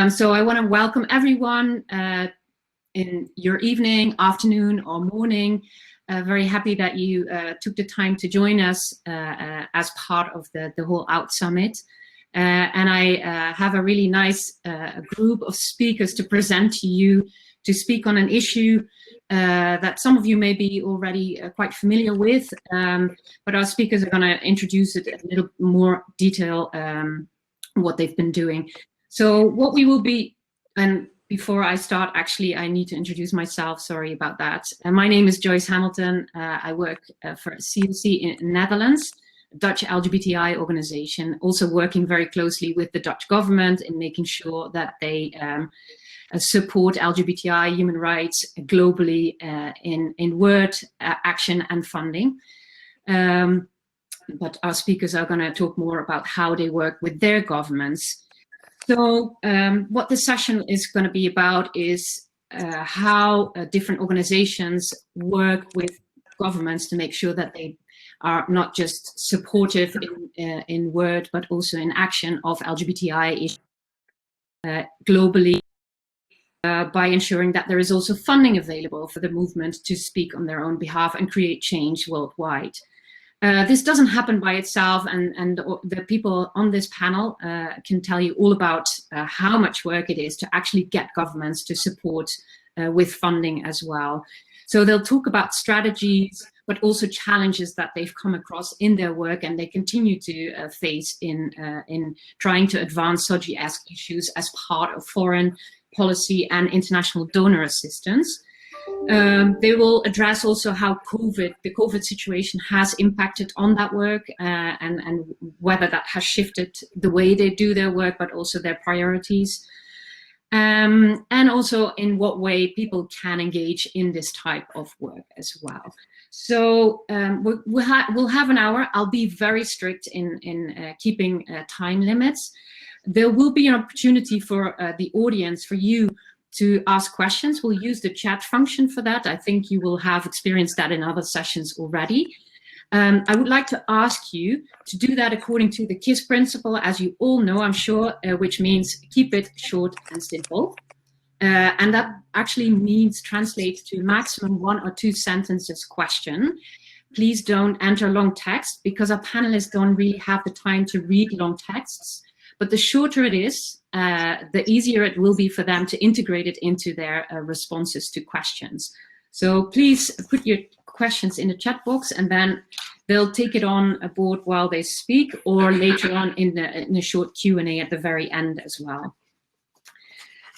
So I want to welcome everyone in your evening, afternoon, or morning. Very happy that you took the time to join us as part of the whole OUT Summit. And I have a really nice group of speakers to present to you to speak on an issue that some of you may be already quite familiar with, but our speakers are going to introduce it in a little more detail, what they've been doing. So what we will be, and before I start, actually, I need to introduce myself. Sorry about that. My name is Joyce Hamilton. I work for SOGIESC in Netherlands, a Dutch LGBTI organization, also working very closely with the Dutch government in making sure that they support LGBTI human rights globally in word, action, and funding. But our speakers are going to talk more about how they work with their governments. So what this session is going to be about is how different organizations work with governments to make sure that they are not just supportive in word, but also in action of LGBTI issues globally, by ensuring that there is also funding available for the movement to speak on their own behalf and create change worldwide. This doesn't happen by itself, and the people on this panel can tell you all about how much work it is to actually get governments to support with funding as well. So they'll talk about strategies, but also challenges that they've come across in their work and they continue to face in trying to advance SOGIESC issues as part of foreign policy and international donor assistance. They will address also how the COVID situation has impacted on that work and whether that has shifted the way they do their work, but also their priorities. And also in what way people can engage in this type of work as well. So we'll have an hour. I'll be very strict in keeping time limits. There will be an opportunity for the audience, for you, to ask questions. We'll use the chat function for that. I think you will have experienced that in other sessions already. I would like to ask you to do that according to the KISS principle, as you all know, I'm sure, which means keep it short and simple. And that actually means translate to maximum 1 or 2 sentences question. Please don't enter long text because our panelists don't really have the time to read long texts. But the shorter it is, the easier it will be for them to integrate it into their responses to questions. So please put your questions in the chat box and then they'll take it on board while they speak, or later on in a short Q&A at the very end as well.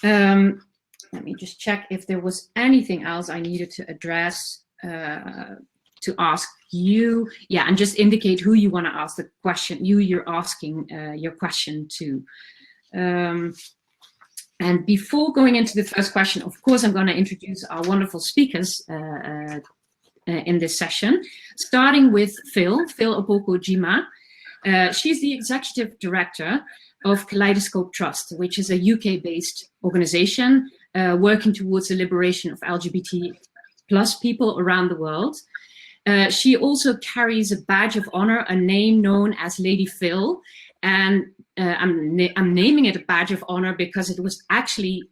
Let me just check if there was anything else I needed to address to ask you. Yeah, and just indicate who you want to ask the question, you're asking your question to. And before going into the first question, of course, I'm going to introduce our wonderful speakers in this session, starting with Phil Oboko-Jima. She's the Executive Director of Kaleidoscope Trust, which is a UK-based organization working towards the liberation of LGBT+ people around the world. She also carries a badge of honor, a name known as Lady Phil, and I'm naming it a badge of honor because it was actually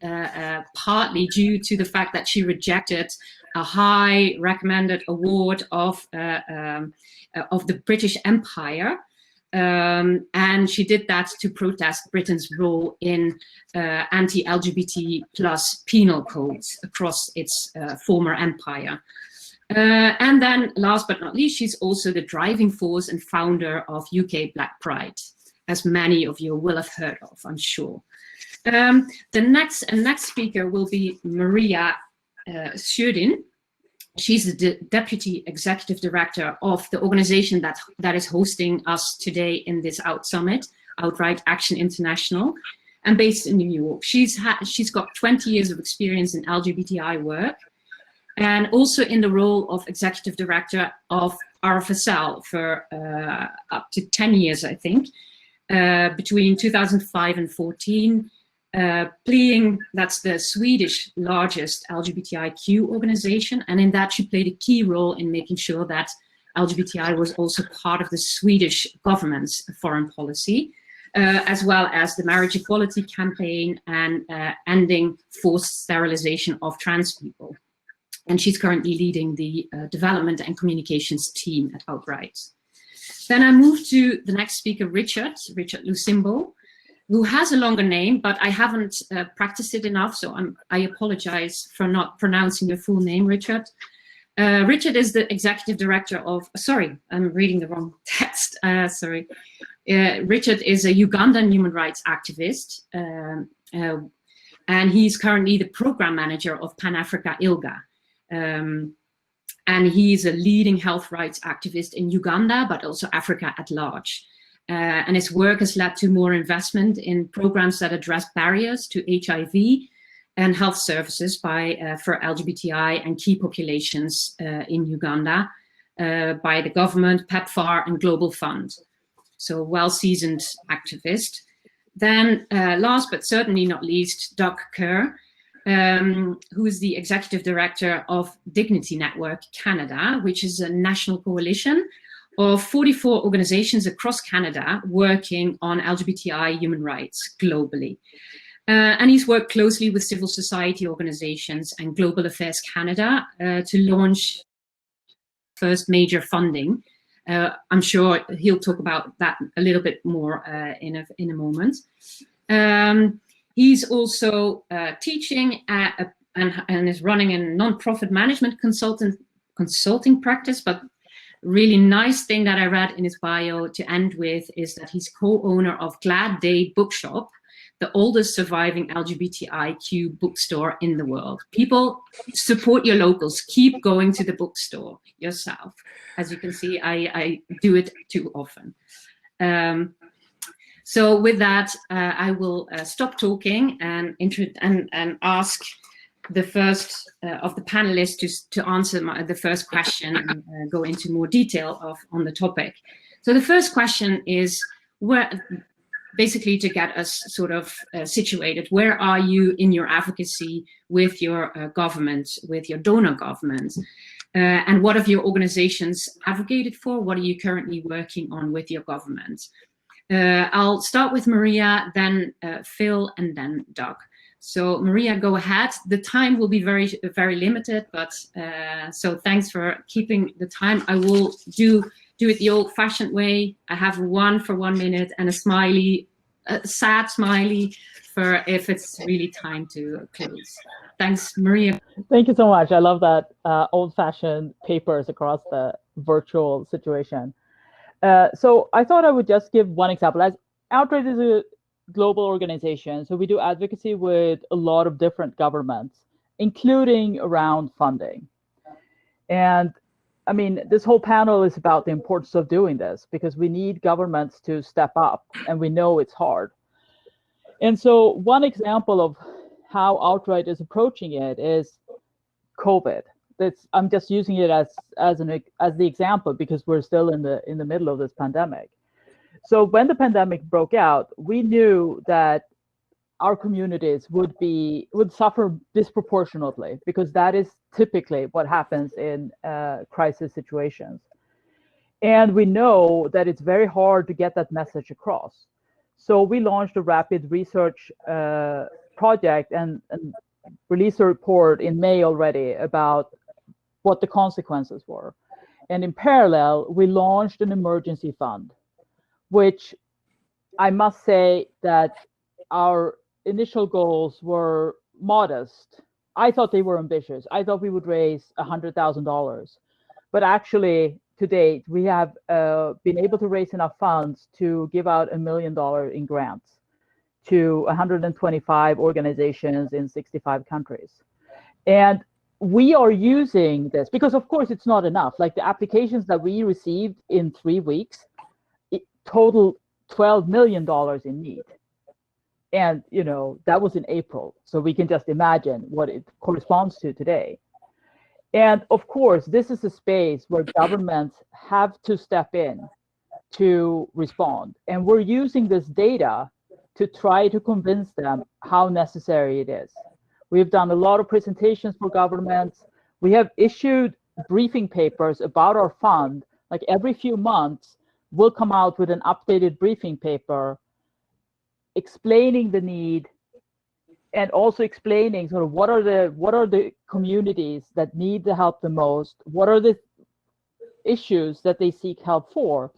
partly due to the fact that she rejected a high recommended award of the British Empire, and she did that to protest Britain's role in anti-LGBT+ penal codes across its former empire. And then last but not least, she's also the driving force and founder of UK Black Pride, as many of you will have heard of, I'm sure. The next speaker will be Maria Sjödin. She's the Deputy Executive Director of the organization that is hosting us today in this OUT Summit, Outright Action International, and based in New York. She's got 20 years of experience in LGBTI work, and also in the role of Executive Director of RFSL for up to 10 years, I think, between 2005 and 14. Pleading, that's the Swedish largest LGBTIQ organization, and in that she played a key role in making sure that LGBTI was also part of the Swedish government's foreign policy. as well as the marriage equality campaign and ending forced sterilization of trans people. And she's currently leading the development and communications team at Outright. Then I move to the next speaker, Richard Lucimbo, who has a longer name, but I haven't practiced it enough, so I apologize for not pronouncing your full name, Richard. Richard is the executive director of, sorry, I'm reading the wrong text, sorry. Richard is a Ugandan human rights activist, and he's currently the program manager of Pan-Africa ILGA. And he's a leading health rights activist in Uganda, but also Africa at large. And his work has led to more investment in programs that address barriers to HIV and health services for LGBTI and key populations in Uganda by the government, PEPFAR, and Global Fund. So well-seasoned activist. Then last but certainly not least, Doug Kerr, who is the executive director of Dignity Network Canada, which is a national coalition of 44 organizations across Canada working on LGBTI human rights globally. And he's worked closely with civil society organizations and Global Affairs Canada to launch first major funding. I'm sure he'll talk about that a little bit more in a moment. He's also teaching and is running a non-profit management consulting practice, but really nice thing that I read in his bio to end with is that he's co-owner of Glad Day Bookshop, the oldest surviving LGBTIQ bookstore in the world. People, support your locals. Keep going to the bookstore yourself. As you can see, I do it too often. So with that, I will stop talking and ask the first of the panelists to answer the first question and go into more detail on the topic. So the first question is, basically to get us sort of situated, where are you in your advocacy with your government, with your donor government? And what have your organizations advocated for? What are you currently working on with your government? I'll start with Maria, then Phil, and then Doug. So Maria, go ahead. The time will be very, very limited, but so thanks for keeping the time. I will do it the old-fashioned way. I have one for 1 minute and a smiley, a sad smiley for if it's really time to close. Thanks, Maria. Thank you so much. I love that old-fashioned papers across the virtual situation. So I thought I would just give one example. As Outright is a global organization, so we do advocacy with a lot of different governments, including around funding. And I mean, this whole panel is about the importance of doing this because we need governments to step up, and we know it's hard. And so one example of how Outright is approaching it is COVID. I'm just using it as the example because we're still in the middle of this pandemic. So when the pandemic broke out, we knew that our communities would suffer disproportionately because that is typically what happens in crisis situations. And we know that it's very hard to get that message across. So we launched a rapid research project and released a report in May already about what the consequences were. And in parallel, we launched an emergency fund, which I must say that our initial goals were modest. I thought they were ambitious. I thought we would raise $100,000. But actually, to date, we have been able to raise enough funds to give out $1 million in grants to 125 organizations in 65 countries. And we are using this because, of course, it's not enough. Like the applications that we received in 3 weeks, it totaled $12 million in need. And, you know, that was in April. So we can just imagine what it corresponds to today. And of course, this is a space where governments have to step in to respond. And we're using this data to try to convince them how necessary it is. We've done a lot of presentations for governments. We have issued briefing papers about our fund. Like every few months, we'll come out with an updated briefing paper explaining the need, and also explaining sort of what are the communities that need the help the most, what are the issues that they seek help for.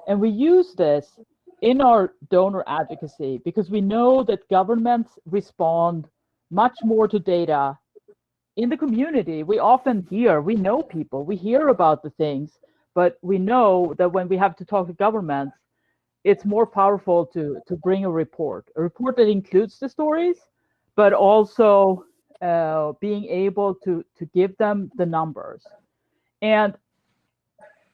And we use this in our donor advocacy because we know that governments respond much more to data in the community. We often hear, we know people, we hear about the things, but we know that when we have to talk to governments, it's more powerful to bring a report that includes the stories, but also being able to give them the numbers. And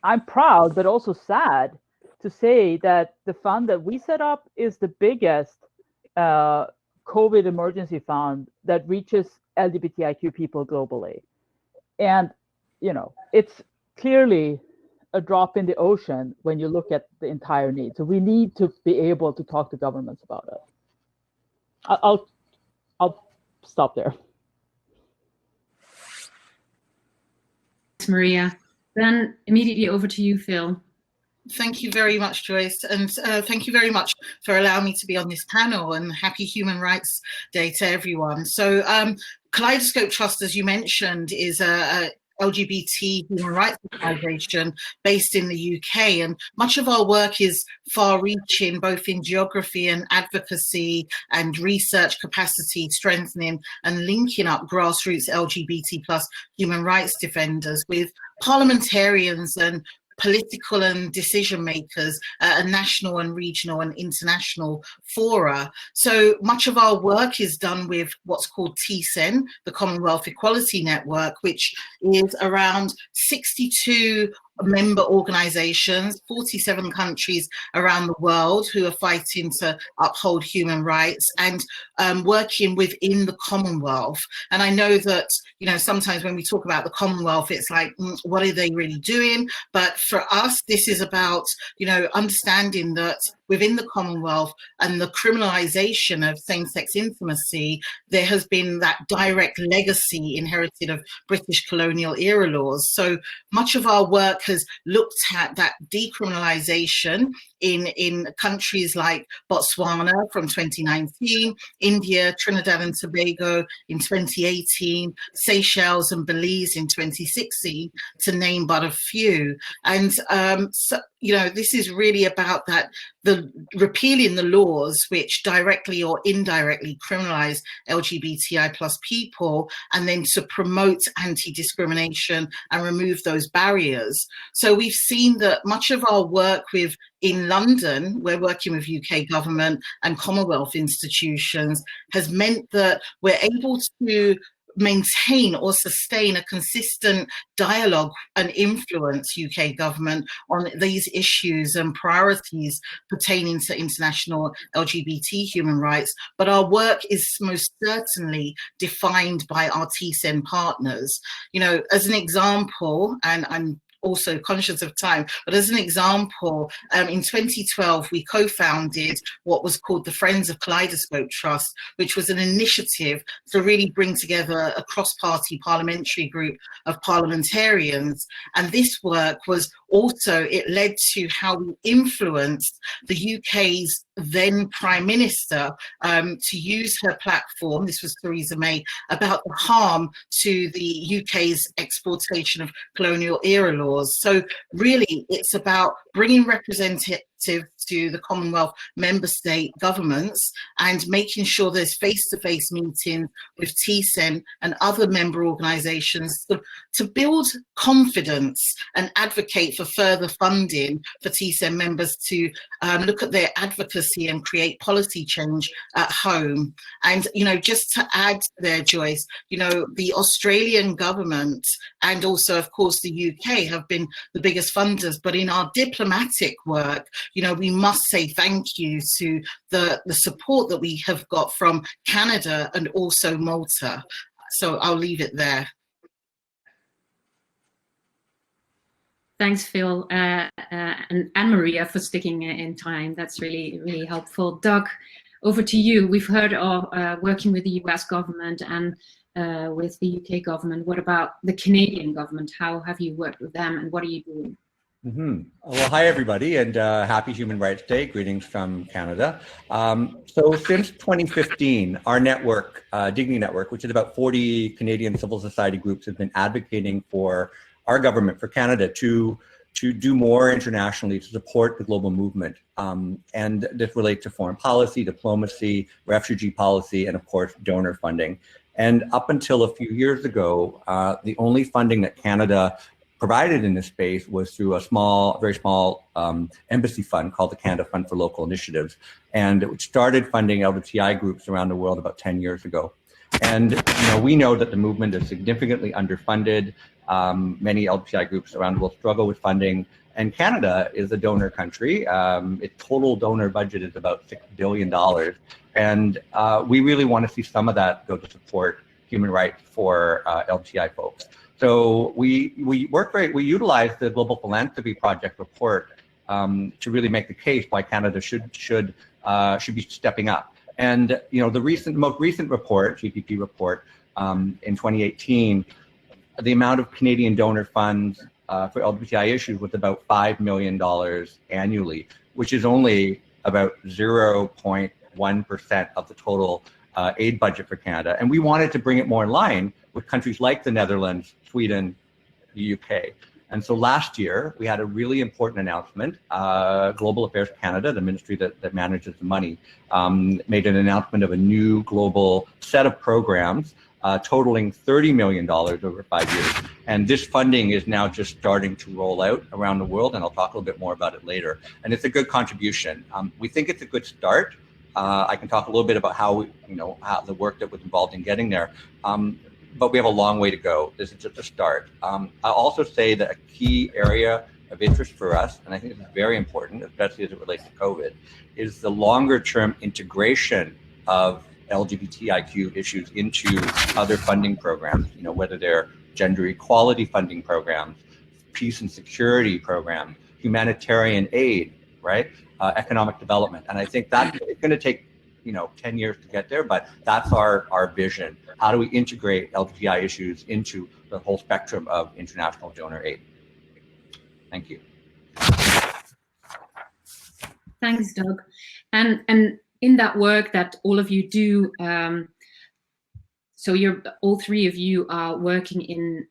I'm proud, but also sad to say that the fund that we set up is the biggest COVID emergency fund that reaches LGBTIQ people globally. And, you know, it's clearly a drop in the ocean when you look at the entire need. So we need to be able to talk to governments about it. I'll stop there. Thanks, Maria. Then immediately over to you, Phil. Thank you very much, Joyce, and thank you very much for allowing me to be on this panel, and happy Human Rights Day to everyone. So Kaleidoscope Trust, as you mentioned, is a LGBT human rights organisation based in the UK, and much of our work is far-reaching, both in geography and advocacy and research capacity strengthening and linking up grassroots LGBT plus human rights defenders with parliamentarians and political and decision makers at national and regional and international fora. So much of our work is done with what's called TSEN, the Commonwealth Equality Network, which is around 62 member organizations, 47 countries around the world who are fighting to uphold human rights and working within the Commonwealth. And I know that, you know, sometimes when we talk about the Commonwealth, it's like, what are they really doing? But for us, this is about, you know, understanding that within the Commonwealth and the criminalization of same-sex intimacy, there has been that direct legacy inherited of British colonial era laws. So much of our work has looked at that decriminalization in countries like Botswana from 2019, India, Trinidad and Tobago in 2018, Seychelles and Belize in 2016, to name but a few. And so, you know, this is really about that, the repealing the laws which directly or indirectly criminalize LGBTI plus people, and then to promote anti-discrimination and remove those barriers. So we've seen that much of our work in London, we're working with UK government and Commonwealth institutions, has meant that we're able to maintain or sustain a consistent dialogue and influence UK government on these issues and priorities pertaining to international LGBT human rights. But our work is most certainly defined by our TSEN partners. You know, as an example, and I'm also conscious of time, but as an example, in 2012, we co-founded what was called the Friends of Kaleidoscope Trust, which was an initiative to really bring together a cross-party parliamentary group of parliamentarians. And this work was also, it led to how we influenced the UK's then Prime Minister to use her platform, this was Theresa May, about the harm to the UK's exportation of colonial era laws. So really, it's about bringing representatives to the Commonwealth member state governments and making sure there's face-to-face meetings with TSEN and other member organisations to build confidence and advocate for further funding for TSEN members to look at their advocacy and create policy change at home. And, you know, just to add there, Joyce, you know, the Australian government and also, of course, the UK have been the biggest funders, but in our diplomatic work, you know, we must say thank you to the support that we have got from Canada and also Malta. So I'll leave it there. Thanks, Phil, and Maria for sticking in time. That's really, really helpful. Doug, over to you. We've heard of working with the US government and with the UK government. What about the Canadian government? How have you worked with them and what are you doing? Well, hi, everybody, and happy Human Rights Day. Greetings from Canada. So since 2015, our network, Dignity Network, which is about 40 Canadian civil society groups, have been advocating for our government, for Canada, to do more internationally to support the global movement. And this relates to foreign policy, diplomacy, refugee policy, and of course, donor funding. And up until a few years ago, the only funding that Canada provided in this space was through a very small embassy fund called the Canada Fund for Local Initiatives. And it started funding LGBTI groups around the world about 10 years ago. And we know that the movement is significantly underfunded. Many LGBTI groups around the world struggle with funding. And Canada is a donor country. Its total donor budget is about $6 billion. And we really want to see some of that go to support human rights for LGBTI folks. So we utilize the Global Philanthropy Project report to really make the case why Canada should be stepping up. And the most recent report, GPP report, in 2018, the amount of Canadian donor funds for LGBTI issues was about $5 million annually, which is only about 0.1% of the total aid budget for Canada. And we wanted to bring it more in line with countries like the Netherlands, Sweden, the UK. And so last year, we had a really important announcement. Global Affairs Canada, the ministry that manages the money, made an announcement of a new global set of programs totaling $30 million over 5 years. And this funding is now just starting to roll out around the world, and I'll talk a little bit more about it later. And it's a good contribution. We think it's a good start. I can talk a little bit about how the work that was involved in getting there. But we have a long way to go. This is just a start. I'll also say that a key area of interest for us, and I think this is very important, especially as it relates to COVID, is the longer term integration of LGBTIQ issues into other funding programs, whether they're gender equality funding programs, peace and security programs, humanitarian aid, right? Economic development. And I think that it's going to take 10 years to get there, but that's our vision. How do we integrate LGBTI issues into the whole spectrum of international donor aid? Thank you. Thanks, Doug. And in that work that all of you do, so all three of you are working in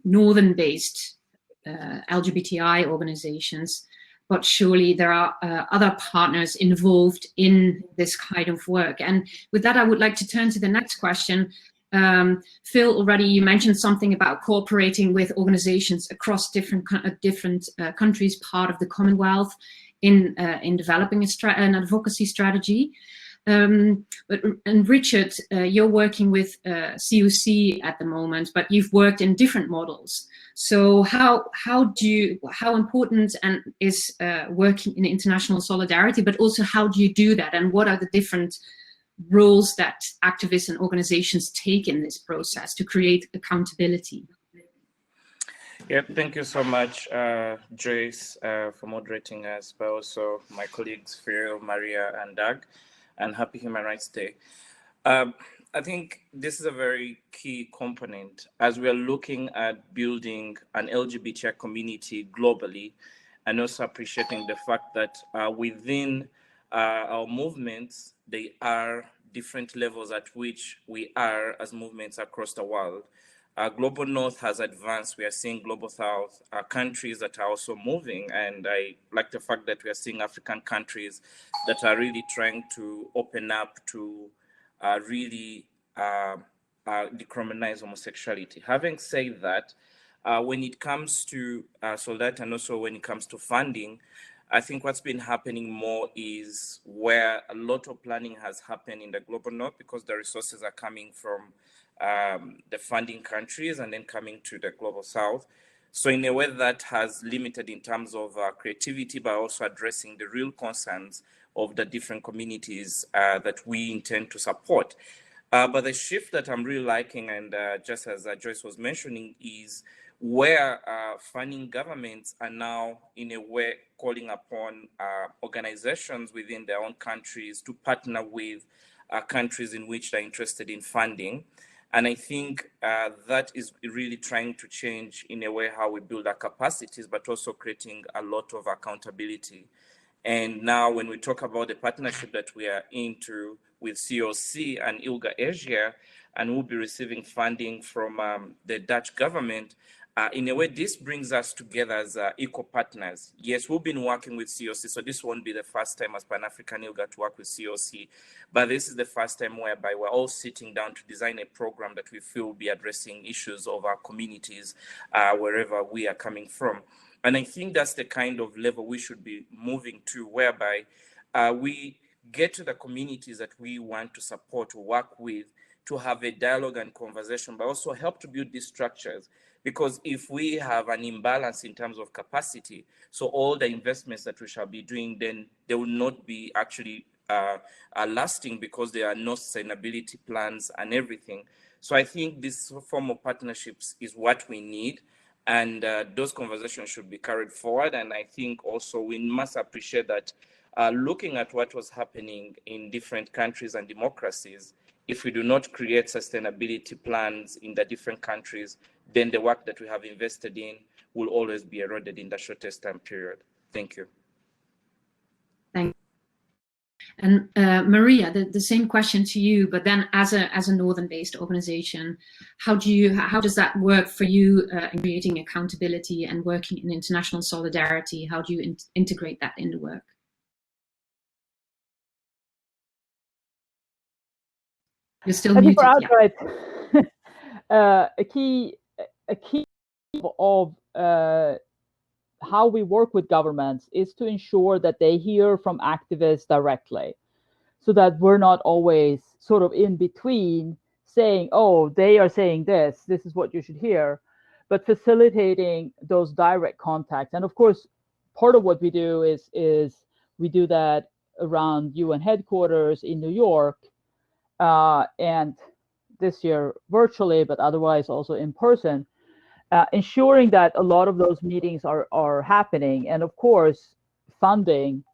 northern-based LGBTI organizations. But surely there are other partners involved in this kind of work. And with that, I would like to turn to the next question. Phil, already you mentioned something about cooperating with organizations across different countries, part of the Commonwealth, in developing an advocacy strategy. And Richard, you're working with COC at the moment, but you've worked in different models. So how important is working in international solidarity, but also how do you do that, and what are the different roles that activists and organizations take in this process to create accountability? Yeah, thank you so much, Joyce, for moderating us, but also my colleagues Phil, Maria, and Doug, and happy Human Rights Day. I think this is a very key component as we are looking at building an LGBTI community globally, and also appreciating the fact that within our movements, there are different levels at which we are as movements across the world. Global North has advanced. We are seeing Global South countries that are also moving. And I like the fact that we are seeing African countries that are really trying to open up to really decriminalize homosexuality. Having said that, when it comes to solidarity and also when it comes to funding, I think what's been happening more is where a lot of planning has happened in the Global North because the resources are coming from the funding countries and then coming to the Global South. So in a way that has limited in terms of creativity, but also addressing the real concerns of the different communities that we intend to support. But the shift that I'm really liking, and just as Joyce was mentioning, is where funding governments are now in a way calling upon organizations within their own countries to partner with countries in which they're interested in funding. And I think that is really trying to change in a way how we build our capacities, but also creating a lot of accountability. And now when we talk about the partnership that we are into with COC and ILGA Asia, and we'll be receiving funding from the Dutch government, in a way, this brings us together as equal partners. Yes, we've been working with COC, so this won't be the first time as Pan-African ILGA to work with COC, but this is the first time whereby we're all sitting down to design a program that we feel will be addressing issues of our communities wherever we are coming from. And I think that's the kind of level we should be moving to, whereby we get to the communities that we want to support or work with to have a dialogue and conversation, but also help to build these structures. Because if we have an imbalance in terms of capacity, so all the investments that we shall be doing, then they will not be actually lasting, because there are no sustainability plans and everything. So I think this form of partnerships is what we need. And those conversations should be carried forward. And I think also we must appreciate that looking at what was happening in different countries and democracies, if we do not create sustainability plans in the different countries, then the work that we have invested in will always be eroded in the shortest time period. Thank you. Thank you. And Maria, the same question to you, but then as a northern-based organization, how does that work for you in creating accountability and working in international solidarity? How do you integrate that in the work? You're still muted. Outright, a key of how we work with governments is to ensure that they hear from activists directly, so that we're not always sort of in between saying, oh, they are saying this is what you should hear, but facilitating those direct contacts. And of course, part of what we do is we do that around UN headquarters in New York, and this year virtually, but otherwise also in person. Ensuring that a lot of those meetings are happening. And of course, funding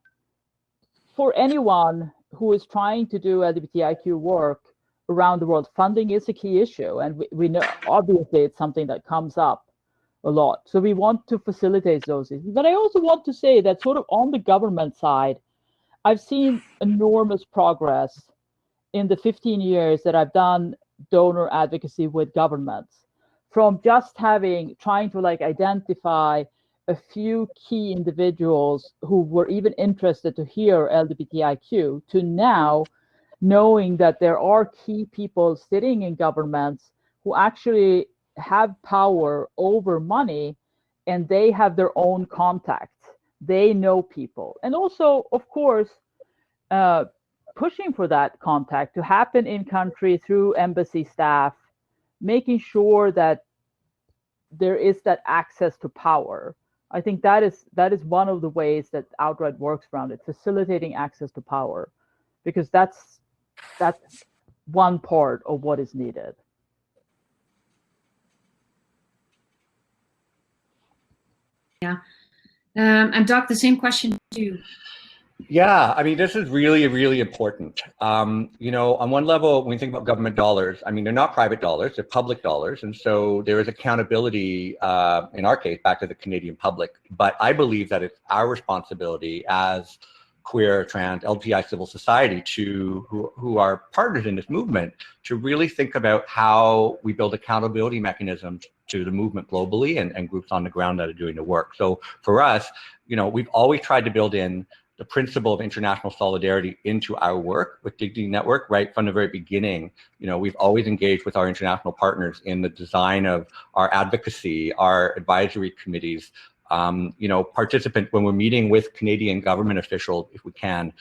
for anyone who is trying to do LGBTIQ work around the world. Funding is a key issue, and we know obviously it's something that comes up a lot. So we want to facilitate those issues. But I also want to say that sort of on the government side, I've seen enormous progress in the 15 years that I've done donor advocacy with governments. From just trying to identify a few key individuals who were even interested to hear LGBTIQ, to now knowing that there are key people sitting in governments who actually have power over money, and they have their own contacts. They know people. And also, of course, pushing for that contact to happen in country through embassy staff, making sure that there is that access to power. I think that is one of the ways that Outright works around it, facilitating access to power, because that's one part of what is needed. Yeah, and Doc, the same question to you. Yeah, I mean, this is really, really important. You know, on one level, when we think about government dollars, I mean, they're not private dollars, they're public dollars. And so there is accountability, in our case, back to the Canadian public. But I believe that it's our responsibility as queer, trans, LGBTI civil society who are partners in this movement to really think about how we build accountability mechanisms to the movement globally and groups on the ground that are doing the work. So for us, you know, we've always tried to build in the principle of international solidarity into our work with Dignity Network right from the very beginning. You know, we've always engaged with our international partners in the design of our advocacy, our advisory committees, you know, participant when we're meeting with Canadian government officials, if we can,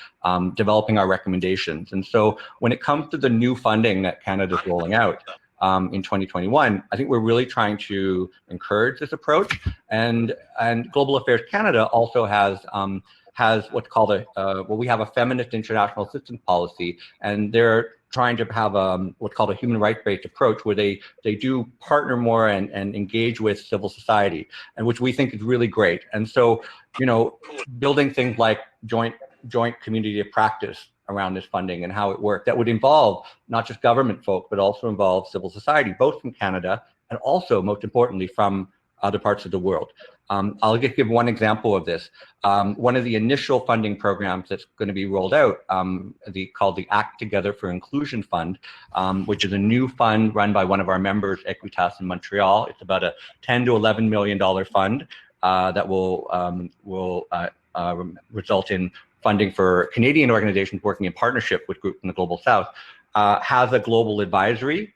developing our recommendations. And so when it comes to the new funding that Canada's rolling out in 2021, I think we're really trying to encourage this approach. And Global Affairs Canada also has what's called we have a feminist international assistance policy, and they're trying to have what's called a human rights-based approach, where they do partner more and engage with civil society, and which we think is really great. And so, you know, building things like joint community of practice around this funding and how it worked that would involve not just government folk, but also involve civil society, both from Canada and also, most importantly, from other parts of the world. I'll just give one example of this. One of the initial funding programs that's going to be rolled out, called the Act Together for Inclusion Fund, which is a new fund run by one of our members, Equitas in Montreal. It's about a $10 to $11 million fund that will result in funding for Canadian organizations working in partnership with groups in the Global South. Has a global advisory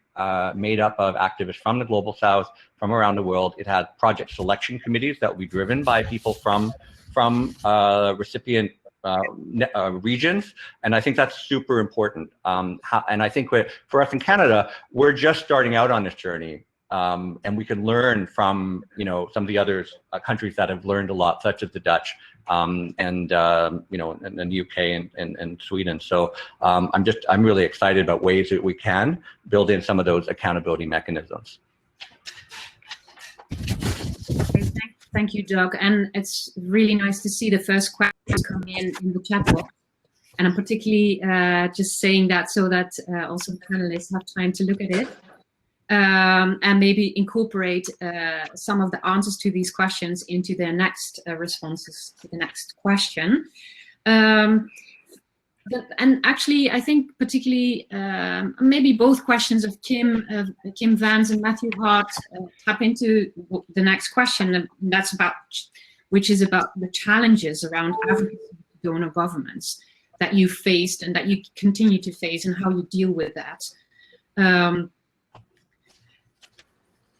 made up of activists from the Global South, from around the world. It has project selection committees that will be driven by people from recipient regions, and I think that's super important. And I think for us in Canada, we're just starting out on this journey, and we can learn from some of the other countries that have learned a lot, such as the Dutch and the UK and Sweden. So I'm really excited about ways that we can build in some of those accountability mechanisms. Thank you, Doug. And it's really nice to see the first questions come in the chat box. And I'm particularly just saying that so that also the panelists have time to look at it and maybe incorporate some of the answers to these questions into their next responses to the next question. And actually, I think particularly maybe both questions of Kim Vance and Matthew Hart tap into the next question, and that's which is about the challenges around advocacy donor governments that you faced and that you continue to face, and how you deal with that.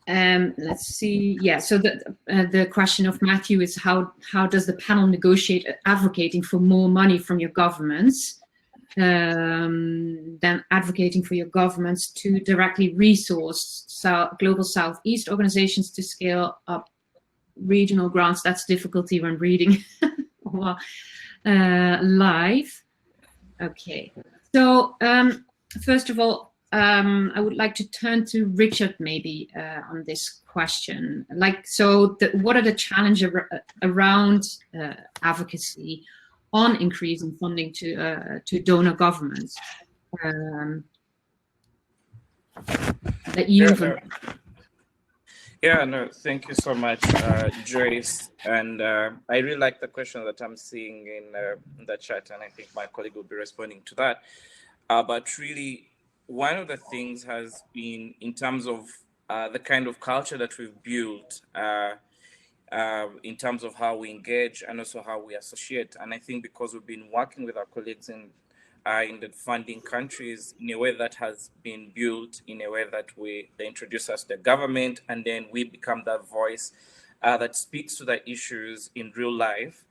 Let's see. Yeah. So the question of Matthew is how does the panel negotiate advocating for more money from your governments than advocating for your governments to directly resource Global Southeast organizations to scale up regional grants? That's difficulty when reading live. Okay. So first of all, I would like to turn to Richard maybe on this question. What are the challenges around advocacy on increasing funding to donor governments that you've? Yeah, no, thank you so much, Joyce. And I really like the question that I'm seeing in the chat, and I think my colleague will be responding to that. But really, one of the things has been in terms of the kind of culture that we've built in terms of how we engage and also how we associate. And I think because we've been working with our colleagues in the funding countries in a way that has been built in a way that they introduce us to the government, and then we become that voice that speaks to the issues in real life.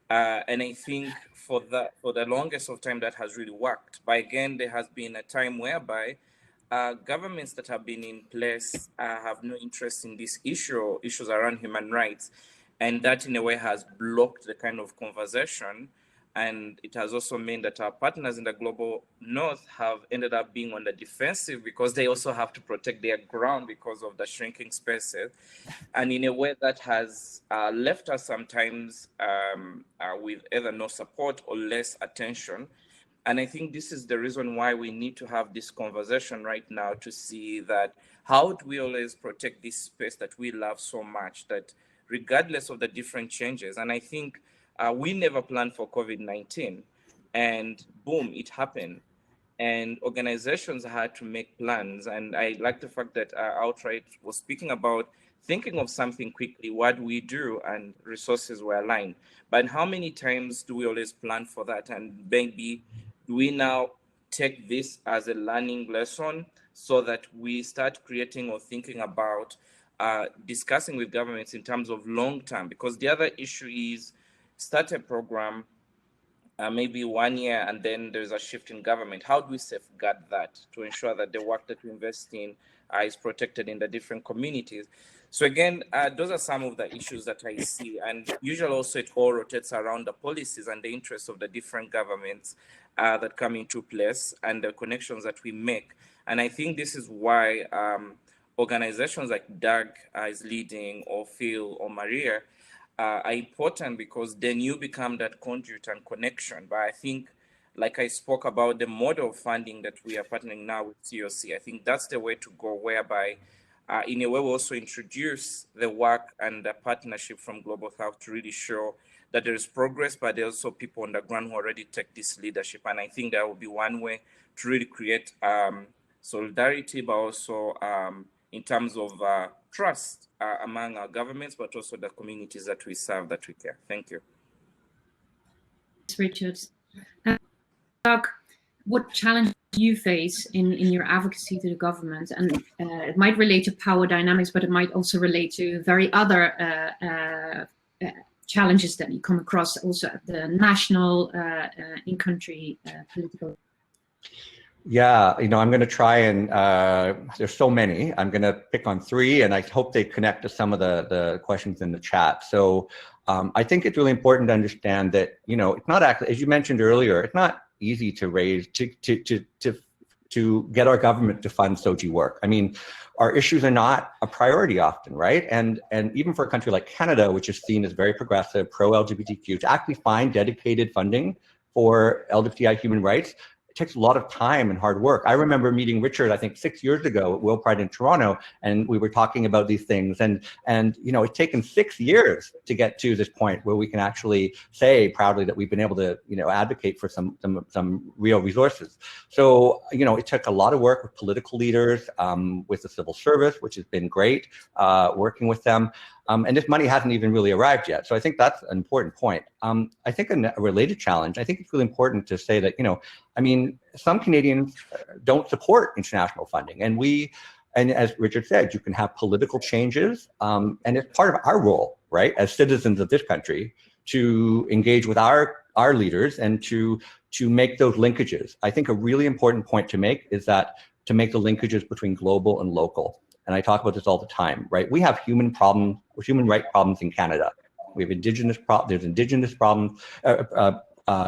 And I think for the longest of time that has really worked. But again, there has been a time whereby governments that have been in place have no interest in this issue or issues around human rights. And that in a way has blocked the kind of conversation. And it has also meant that our partners in the global north have ended up being on the defensive because they also have to protect their ground because of the shrinking spaces. And in a way that has left us sometimes with either no support or less attention. And I think this is the reason why we need to have this conversation right now to see that how do we always protect this space that we love so much, that regardless of the different changes. And I think we never planned for COVID-19, and boom, it happened. And organizations had to make plans. And I like the fact that Outright was speaking about thinking of something quickly, what do we do? And resources were aligned. But how many times do we always plan for that? And maybe do we now take this as a learning lesson so that we start creating or thinking about discussing with governments in terms of long term? Because the other issue is start a program, maybe 1 year, and then there's a shift in government. How do we safeguard that to ensure that the work that we invest in is protected in the different communities? So again, those are some of the issues that I see. And usually also it all rotates around the policies and the interests of the different governments that come into place and the connections that we make. And I think this is why organizations like Doug is leading, or Phil or Maria, are important, because then you become that conduit and connection. But I think, like I spoke about the model of funding that we are partnering now with SOGIESC, I think that's the way to go, whereby in a way we also introduce the work and the partnership from Global South to really show that there is progress, but there's also people on the ground who already take this leadership. And I think that will be one way to really create solidarity, but also in terms of trust among our governments, but also the communities that we serve, that we care. Thank you. Richard. Doug, what challenge do you face in your advocacy to the government? And it might relate to power dynamics, but it might also relate to very other challenges that you come across also at the national, in-country political. Yeah, I'm going to try and, there's so many, I'm going to pick on three, and I hope they connect to some of the questions in the chat. So I think it's really important to understand that, it's not actually, as you mentioned earlier, it's not easy to raise, to get our government to fund SOGIE work. I mean, our issues are not a priority often, right? And even for a country like Canada, which is seen as very progressive, pro-LGBTQ, to actually find dedicated funding for LGBTI human rights, it takes a lot of time and hard work. I remember meeting Richard, I think 6 years ago at Will Pride in Toronto, and we were talking about these things. And it's taken 6 years to get to this point where we can actually say proudly that we've been able to, advocate for some real resources. So, it took a lot of work with political leaders, with the civil service, which has been great, working with them. And this money hasn't even really arrived yet. So I think that's an important point. I think a related challenge, I think it's really important to say that, some Canadians don't support international funding. And as Richard said, you can have political changes. And it's part of our role, right, as citizens of this country, to engage with our leaders and to make those linkages. I think a really important point to make is that to make the linkages between global and local. And I talk about this all the time, right? We have human rights problems in Canada. We have indigenous problems,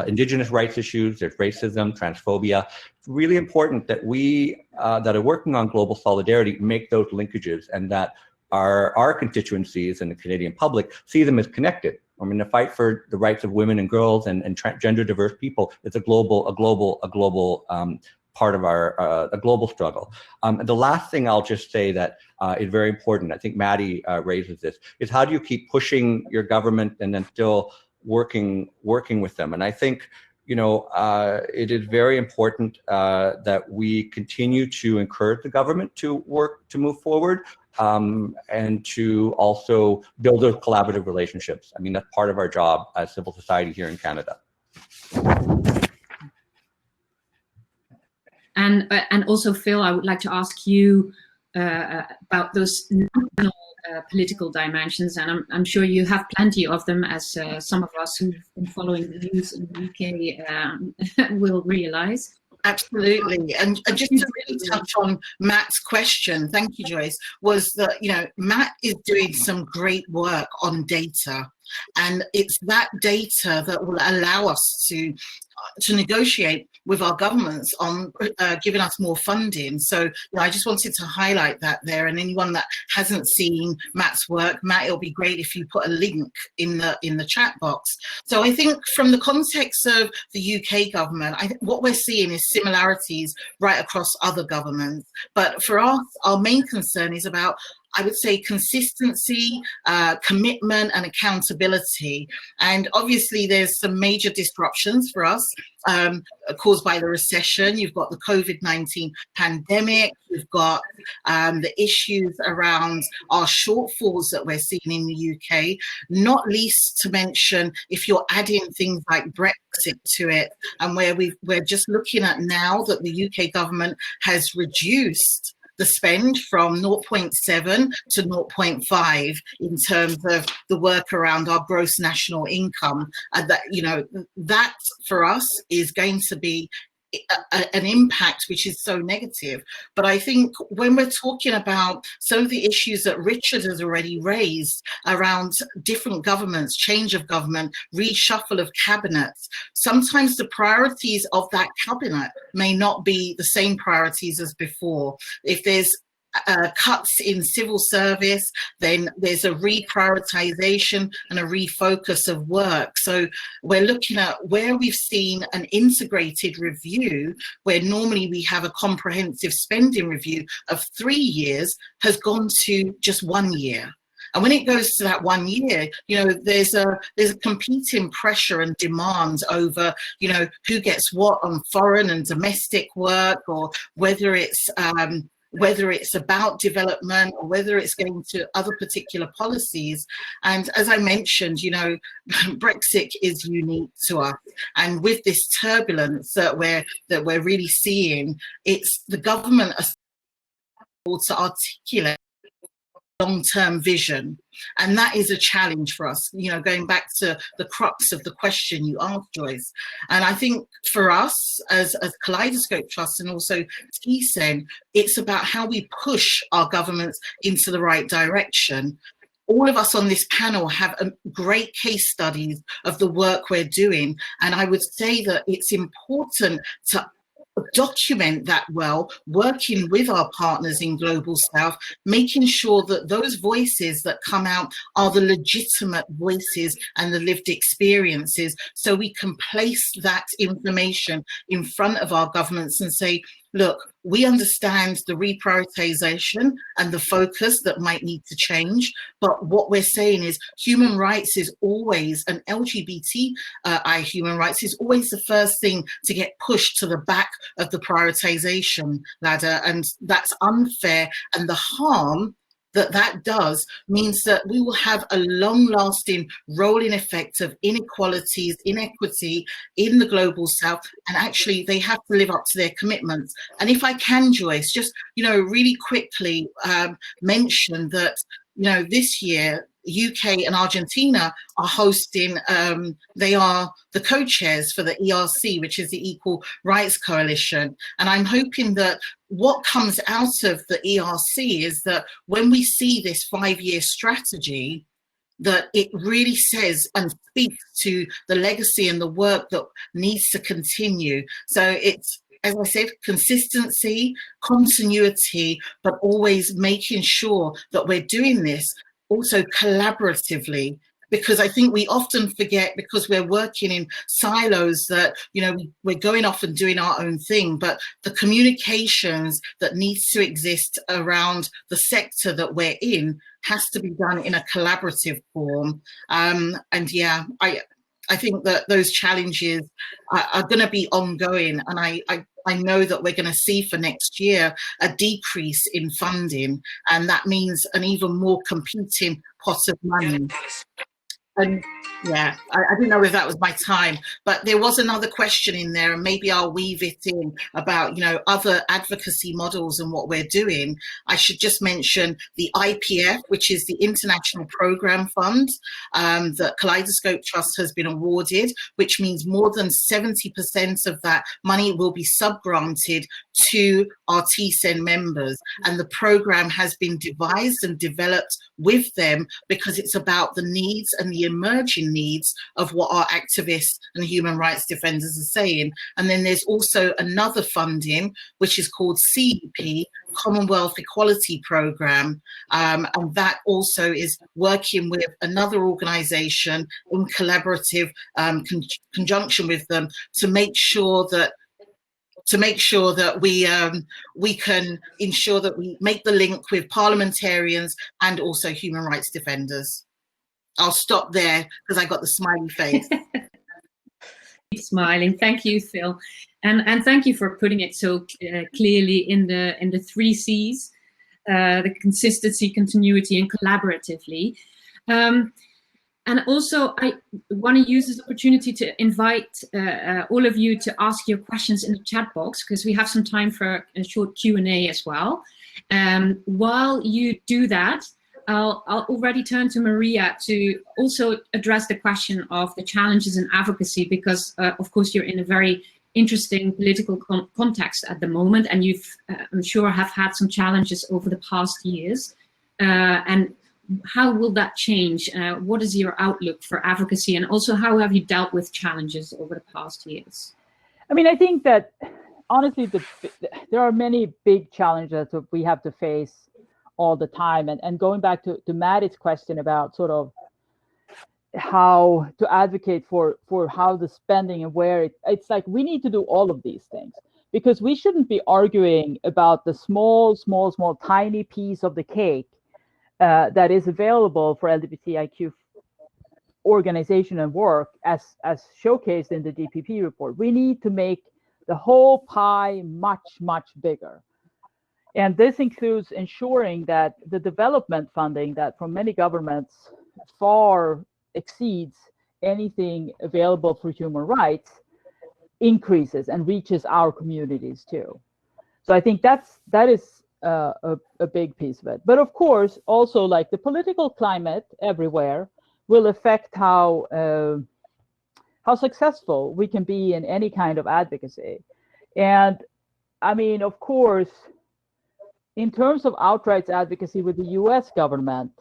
indigenous rights issues, there's racism, transphobia. It's really important that we that are working on global solidarity make those linkages, and that our constituencies and the Canadian public see them as connected. I mean, the fight for the rights of women and girls and gender diverse people is a global part of a global struggle. And the last thing I'll just say that is very important, I think Maddie raises this, is how do you keep pushing your government and then still working with them? And I think, it is very important that we continue to encourage the government to move forward, and to also build those collaborative relationships. I mean, that's part of our job as civil society here in Canada. And also, Phil, I would like to ask you about those national political dimensions, and I'm sure you have plenty of them, as some of us who've been following the news in the UK will realize. Absolutely. And just to really touch on Matt's question, thank you, Joyce, was that, Matt is doing some great work on data. And it's that data that will allow us to negotiate with our governments on giving us more funding. So I just wanted to highlight that there. And anyone that hasn't seen Matt's work, Matt, it'll be great if you put a link in the chat box. So I think from the context of the UK government, what we're seeing is similarities right across other governments. But for us, our main concern is about, I would say, consistency, commitment, and accountability. And obviously, there's some major disruptions for us caused by the recession. You've got the COVID-19 pandemic. You've got the issues around our shortfalls that we're seeing in the UK, not least to mention if you're adding things like Brexit to it, and where we're just looking at now that the UK government has reduced the spend from 0.7 to 0.5 in terms of the work around our gross national income. That for us is going to be an impact which is so negative. But I think when we're talking about some of the issues that Richard has already raised around different governments, change of government, reshuffle of cabinets, sometimes the priorities of that cabinet may not be the same priorities as before. If there's cuts in civil service, then there's a reprioritization and a refocus of work. So we're looking at where we've seen an integrated review, where normally we have a comprehensive spending review of 3 years, has gone to just 1 year. And when it goes to that 1 year, you know, there's a competing pressure and demand over, you know, who gets what on foreign and domestic work, or whether it's about development, or whether it's going to other particular policies. And as I mentioned, you know, Brexit is unique to us. And with this turbulence that we're really seeing, it's the government able to articulate long-term vision, and that is a challenge for us, you know, going back to the crux of the question you asked, Joyce. And I think for us as Kaleidoscope Trust and also TSEN, it's about how we push our governments into the right direction. All of us on this panel have great case studies of the work we're doing, and I would say that it's important to document that well, working with our partners in Global South, making sure that those voices that come out are the legitimate voices and the lived experiences, so we can place that information in front of our governments and say, look, we understand the reprioritization and the focus that might need to change, but what we're saying is human rights is always, and LGBTI human rights is always the first thing to get pushed to the back of the prioritization ladder, and that's unfair, and the harm that does means that we will have a long-lasting rolling effect of inequalities, inequity in the Global South, and actually they have to live up to their commitments. And if I can, Joyce, just, you know, really quickly mention that, you know, this year UK and Argentina are hosting, they are the co-chairs for the ERC, which is the Equal Rights Coalition. And I'm hoping that what comes out of the ERC is that when we see this 5-year strategy, that it really says and speaks to the legacy and the work that needs to continue. So it's, as I said, consistency, continuity, but always making sure that we're doing this also collaboratively, because I think we often forget, because we're working in silos, that, you know, we're going off and doing our own thing, but the communications that needs to exist around the sector that we're in has to be done in a collaborative form. And yeah, I think that those challenges are going to be ongoing, and I know that we're going to see for next year a decrease in funding, and that means an even more competing pot of money. And yeah, I didn't know if that was my time, but there was another question in there, and maybe I'll weave it in about, you know, other advocacy models and what we're doing. I should just mention the IPF, which is the International Programme Fund that Kaleidoscope Trust has been awarded, which means more than 70% of that money will be subgranted to our TSEN members. And the programme has been devised and developed with them because it's about the needs and the emerging needs of what our activists and human rights defenders are saying. And then there's also another funding, which is called CEP, Commonwealth Equality Programme, and that also is working with another organisation in collaborative conjunction with them to make sure that we can ensure that we make the link with parliamentarians and also human rights defenders. I'll stop there because I got the smiley face. Keep smiling. Thank you, Phil, and thank you for putting it so clearly in the 3 C's: the consistency, continuity, and collaboratively. And also, I want to use this opportunity to invite all of you to ask your questions in the chat box, because we have some time for a short Q&A as well. While you do that, I'll already turn to Maria to also address the question of the challenges in advocacy, because of course you're in a very interesting political context at the moment, and you've, I'm sure, have had some challenges over the past years. And how will that change? What is your outlook for advocacy, and also how have you dealt with challenges over the past years? I mean, I think that honestly, there are many big challenges that we have to face all the time. And going back to Maddie's question about sort of how to advocate for how the spending and where it's like we need to do all of these things, because we shouldn't be arguing about the small, tiny piece of the cake that is available for LGBTIQ organization and work as showcased in the DPP report. We need to make the whole pie much bigger. And this includes ensuring that the development funding that from many governments far exceeds anything available for human rights increases and reaches our communities too. So I think that is a big piece of it. But of course, also like the political climate everywhere will affect how successful we can be in any kind of advocacy. And I mean, of course, in terms of outright advocacy with the US government,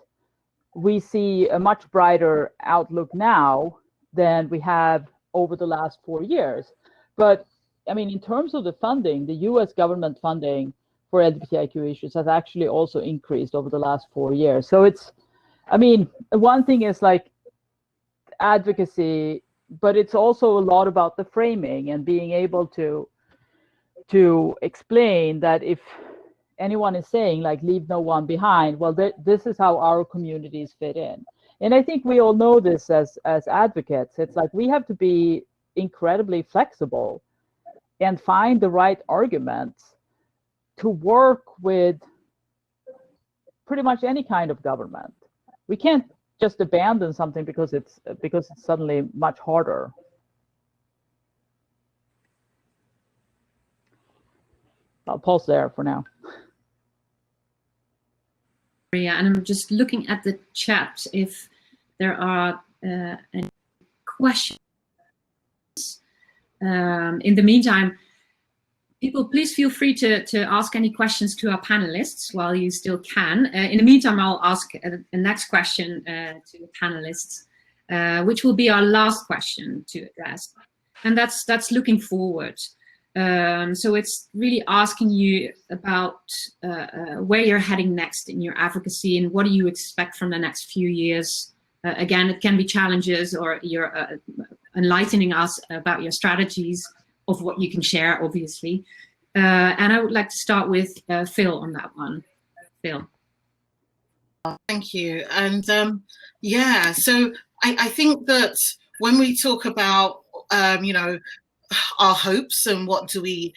we see a much brighter outlook now than we have over the last 4 years. But I mean, in terms of the funding, the US government funding for LGBTIQ issues has actually also increased over the last 4 years. So it's, I mean, one thing is like advocacy, but it's also a lot about the framing and being able to explain that if anyone is saying like leave no one behind, well, this is how our communities fit in. And I think we all know this as advocates. It's like we have to be incredibly flexible and find the right arguments to work with pretty much any kind of government. We can't just abandon something because it's suddenly much harder. I'll pause there for now. Yeah, and I'm just looking at the chat if there are any questions. In the meantime, people, please feel free to ask any questions to our panelists while you still can. In the meantime, I'll ask the next question to the panelists, which will be our last question to address. And that's looking forward. So it's really asking you about where you're heading next in your advocacy and what do you expect from the next few years. Again, it can be challenges, or you're enlightening us about your strategies of what you can share, obviously. And I would like to start with Phil on that one. Phil. Thank you. And yeah, so I think that when we talk about, you know, our hopes and what do we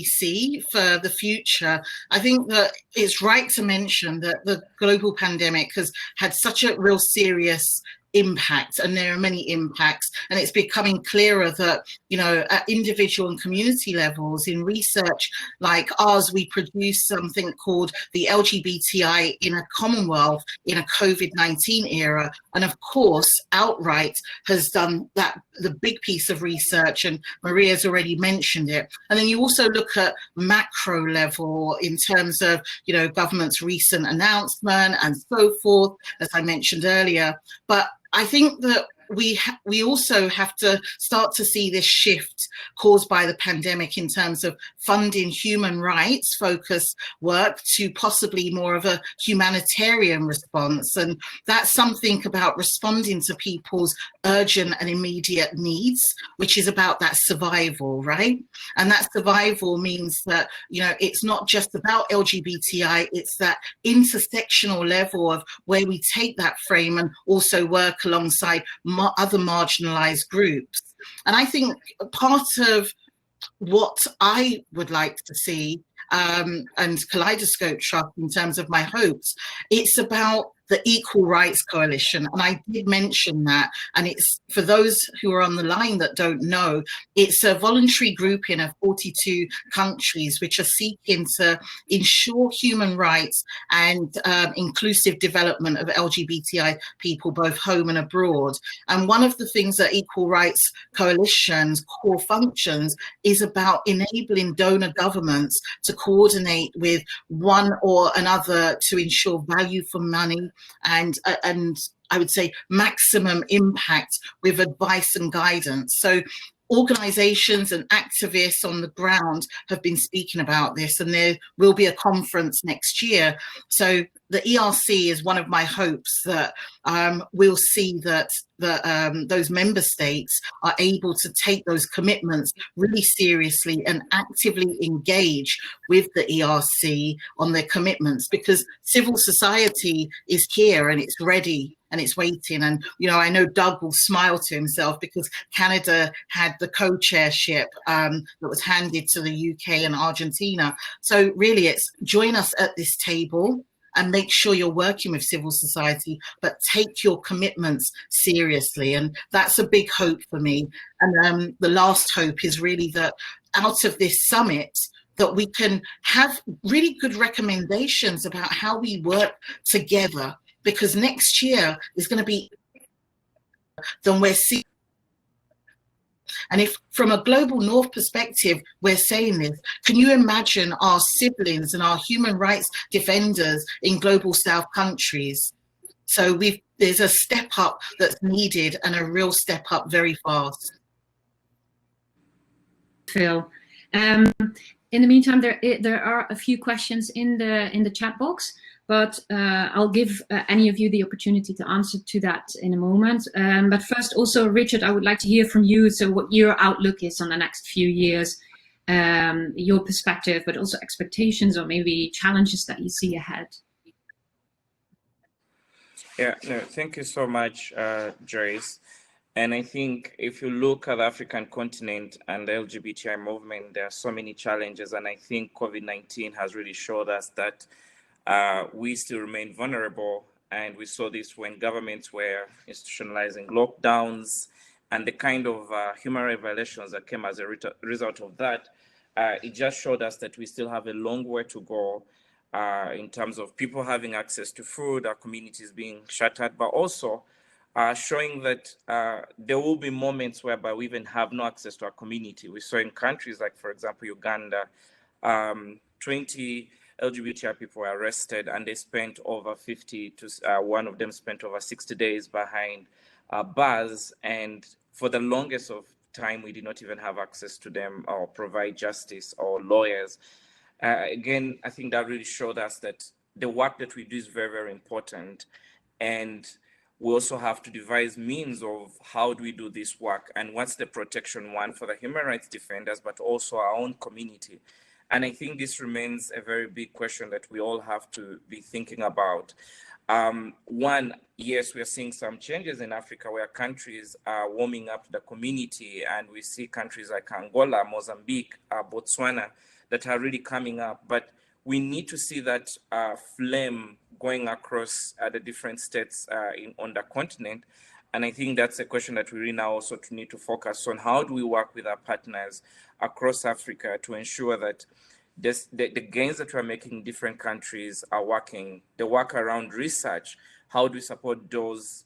see for the future, I think that it's right to mention that the global pandemic has had such a real serious impact, and there are many impacts, and it's becoming clearer that, you know, at individual and community levels in research like ours, we produce something called the LGBTI in a Commonwealth in a COVID-19 era, and of course Outright has done that, the big piece of research, and Maria's already mentioned it. And then you also look at macro level in terms of, you know, government's recent announcement and so forth, as I mentioned earlier. But I think that we also have to start to see this shift caused by the pandemic in terms of funding human rights focused work to possibly more of a humanitarian response. And that's something about responding to people's urgent and immediate needs, which is about that survival, right? And that survival means that, you know, it's not just about LGBTI, it's that intersectional level of where we take that frame and also work alongside other marginalized groups. And I think part of what I would like to see and Kaleidoscope Trust in terms of my hopes, it's about the Equal Rights Coalition. And I did mention that. And it's, for those who are on the line that don't know, it's a voluntary grouping of 42 countries which are seeking to ensure human rights and inclusive development of LGBTI people, both home and abroad. And one of the things that Equal Rights Coalition's core functions is about enabling donor governments to coordinate with one or another to ensure value for money and I would say maximum impact with advice and guidance. So organizations and activists on the ground have been speaking about this, and there will be a conference next year. So the ERC is one of my hopes that we'll see that those member states are able to take those commitments really seriously and actively engage with the ERC on their commitments, because civil society is here and it's ready and it's waiting. And, you know, I know Doug will smile to himself because Canada had the co-chairship that was handed to the UK and Argentina. So really it's join us at this table and make sure you're working with civil society, but take your commitments seriously. And that's a big hope for me. And the last hope is really that out of this summit, that we can have really good recommendations about how we work together, because next year is going to be than we're seeing. And if from a global North perspective, we're saying this, can you imagine our siblings and our human rights defenders in global South countries? So there's a step up that's needed, and a real step up very fast. Phil. In the meantime, there are a few questions in the chat box, but I'll give any of you the opportunity to answer to that in a moment. But first, also, Richard, I would like to hear from you. So what your outlook is on the next few years, your perspective, but also expectations or maybe challenges that you see ahead. Yeah, no, thank you so much, Joyce. And I think if you look at the African continent and the LGBTI movement, there are so many challenges. And I think COVID-19 has really showed us that we still remain vulnerable. And we saw this when governments were institutionalizing lockdowns and the kind of human rights violations that came as a result of that. It just showed us that we still have a long way to go in terms of people having access to food, our communities being shattered, but also showing that there will be moments whereby we even have no access to our community. We saw in countries like, for example, Uganda, 20 LGBTI people were arrested, and they spent over 50 to, one of them spent over 60 days behind bars. And for the longest of time, we did not even have access to them or provide justice or lawyers. Again, I think that really showed us that the work that we do is very, very important. And we also have to devise means of how do we do this work and what's the protection, one, for the human rights defenders, but also our own community. And I think this remains a very big question that we all have to be thinking about. One, yes, we are seeing some changes in Africa where countries are warming up the community, and we see countries like Angola, Mozambique, Botswana that are really coming up. But we need to see that flame going across the different states on the continent. And I think that's a question that we really now also need to focus on. How do we work with our partners across Africa to ensure that the gains that we're making in different countries are working? The work around research, how do we support those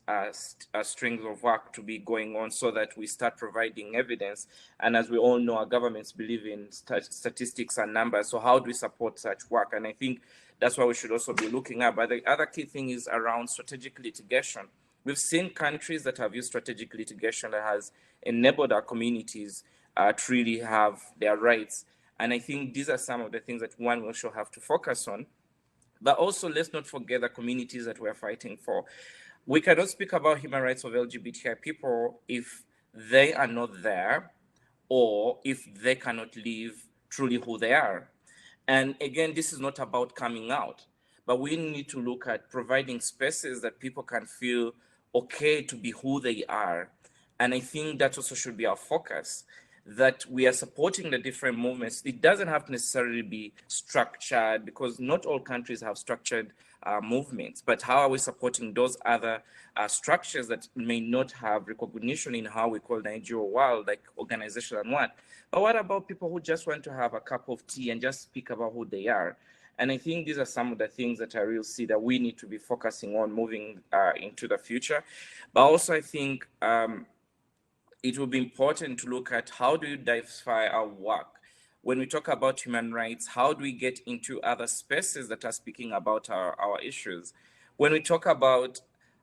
strings of work to be going on so that we start providing evidence? And as we all know, our governments believe in statistics and numbers. So how do we support such work? And I think that's what we should also be looking at. But the other key thing is around strategic litigation. We've seen countries that have used strategic litigation that has enabled our communities to really have their rights. And I think these are some of the things that one will also have to focus on. But also, let's not forget the communities that we're fighting for. We cannot speak about human rights of LGBTI people if they are not there, or if they cannot live truly who they are. And again, this is not about coming out, but we need to look at providing spaces that people can feel okay to be who they are. And I think that also should be our focus, that we are supporting the different movements. It doesn't have to necessarily be structured, because not all countries have structured movements, but how are we supporting those other structures that may not have recognition in how we call the NGO world, like organization and what? But what about people who just want to have a cup of tea and just speak about who they are? And I think these are some of the things that I really see that we need to be focusing on moving into the future. But also I think it will be important to look at how do you diversify our work. When we talk about human rights, how do we get into other spaces that are speaking about our issues? When we talk about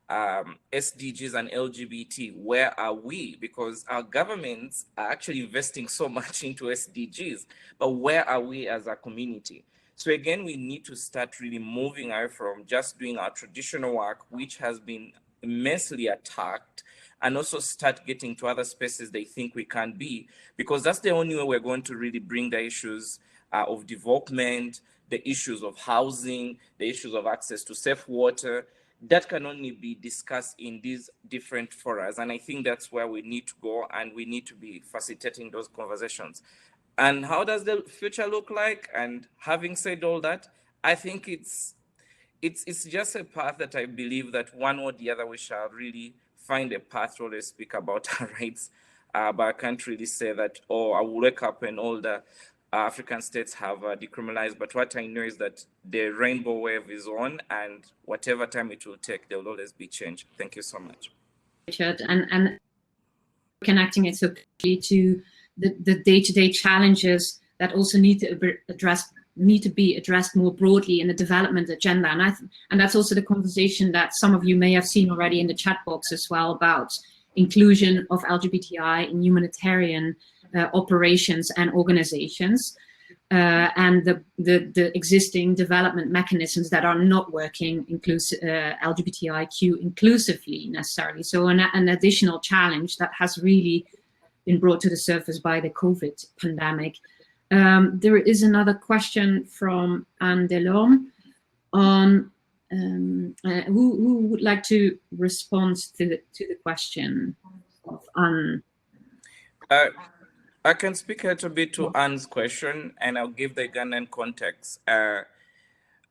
SDGs and LGBT, where are we? Because our governments are actually investing so much into SDGs, but where are we as a community? So again, we need to start really moving away from just doing our traditional work, which has been immensely attacked, and also start getting to other spaces they think we can be, because that's the only way we're going to really bring the issues of development, the issues of housing, the issues of access to safe water, that can only be discussed in these different forums. And I think that's where we need to go, and we need to be facilitating those conversations. And how does the future look like? And having said all that, I think it's just a path that I believe that one or the other we shall really find a path to always speak about our rights. But I can't really say that, oh, I will wake up and all the African states have decriminalized. But what I know is that the rainbow wave is on, and whatever time it will take, there will always be change. Thank you so much, Richard, and connecting it so quickly to the day-to-day challenges that also need to be addressed more broadly in the development agenda. And that's also the conversation that some of you may have seen already in the chat box as well, about inclusion of LGBTI in humanitarian operations and organizations, and the existing development mechanisms that are not working LGBTIQ inclusively necessarily. So an additional challenge that has really been brought to the surface by the COVID pandemic. There is another question from Anne Delorme on who would like to respond to the question of Anne. I can speak a little bit to Anne's question, and I'll give the Ugandan context. I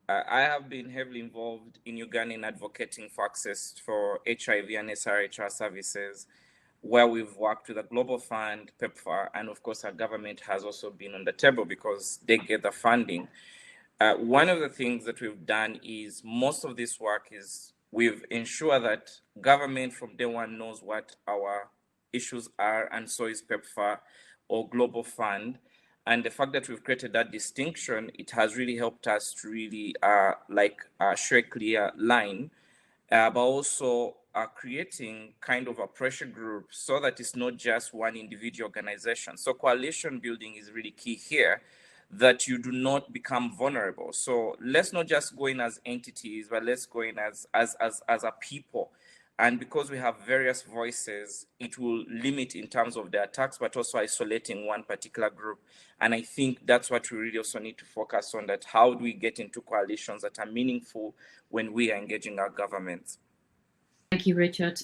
have been heavily involved in Uganda in advocating for access for HIV and SRHR services, where we've worked with the Global Fund, PEPFAR, and of course our government has also been on the table because they get the funding. One of the things that we've done is most of this work is we've ensured that government from day one knows what our issues are, and so is PEPFAR or Global Fund. And the fact that we've created that distinction, it has really helped us to really show a clear line, but also creating kind of a pressure group so that it's not just one individual organization. So coalition building is really key here, that you do not become vulnerable. So let's not just go in as entities, but let's go in as a people. And because we have various voices, it will limit in terms of the attacks, but also isolating one particular group. And I think that's what we really also need to focus on, that how do we get into coalitions that are meaningful when we are engaging our governments. Thank you, Richard.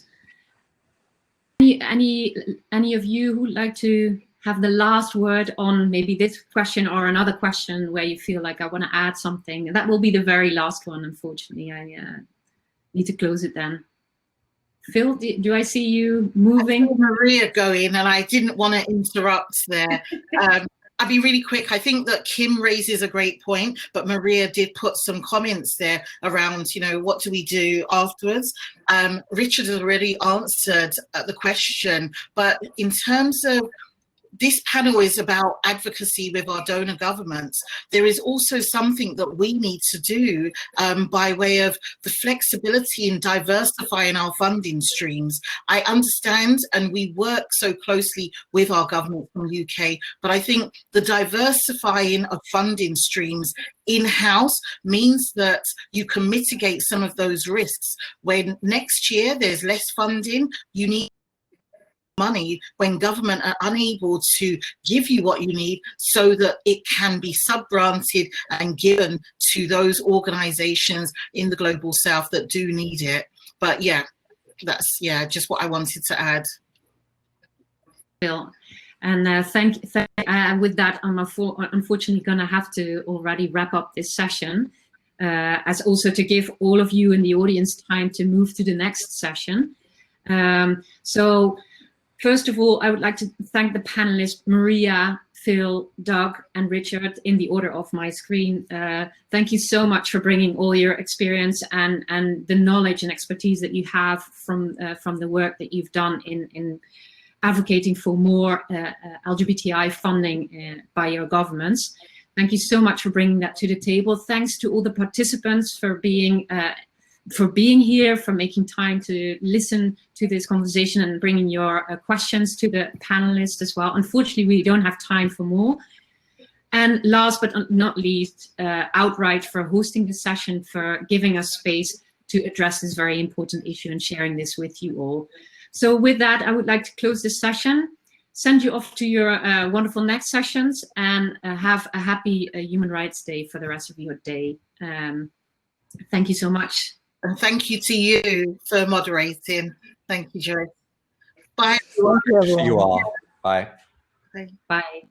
Any of you who would like to have the last word on maybe this question or another question where you feel like I want to add something? That will be the very last one, unfortunately. I need to close it then. Phil, do I see you moving? I saw Maria going, and I didn't want to interrupt there. I'll be really quick. I think that Kim raises a great point, but Maria did put some comments there around, what do we do afterwards? Richard has already answered the question, but in terms of this panel is about advocacy with our donor governments. There is also something that we need to do by way of the flexibility in diversifying our funding streams. I understand, and we work so closely with our government from the UK, but I think the diversifying of funding streams in-house means that you can mitigate some of those risks. When next year there's less funding, you need money when government are unable to give you what you need, so that it can be sub-granted and given to those organizations in the global south that do need it. But that's just what I wanted to add. Bill, and with that, I'm unfortunately going to have to already wrap up this session, as also to give all of you in the audience time to move to the next session. So first of all, I would like to thank the panelists, Maria, Phil, Doug, and Richard, in the order of my screen. Thank you so much for bringing all your experience and the knowledge and expertise that you have from the work that you've done in advocating for more LGBTI funding by your governments. Thank you so much for bringing that to the table. Thanks to all the participants for being for being here, for making time to listen to this conversation and bringing your questions to the panelists as well. Unfortunately, we don't have time for more. And last but not least, Outright for hosting the session, for giving us space to address this very important issue and sharing this with you all. So with that, I would like to close this session, send you off to your wonderful next sessions, and have a happy Human Rights Day for the rest of your day. Thank you so much. And thank you to you for moderating. Thank you, Joyce. Bye, everyone. Thank you, everyone. See you all. Bye. Bye. Bye.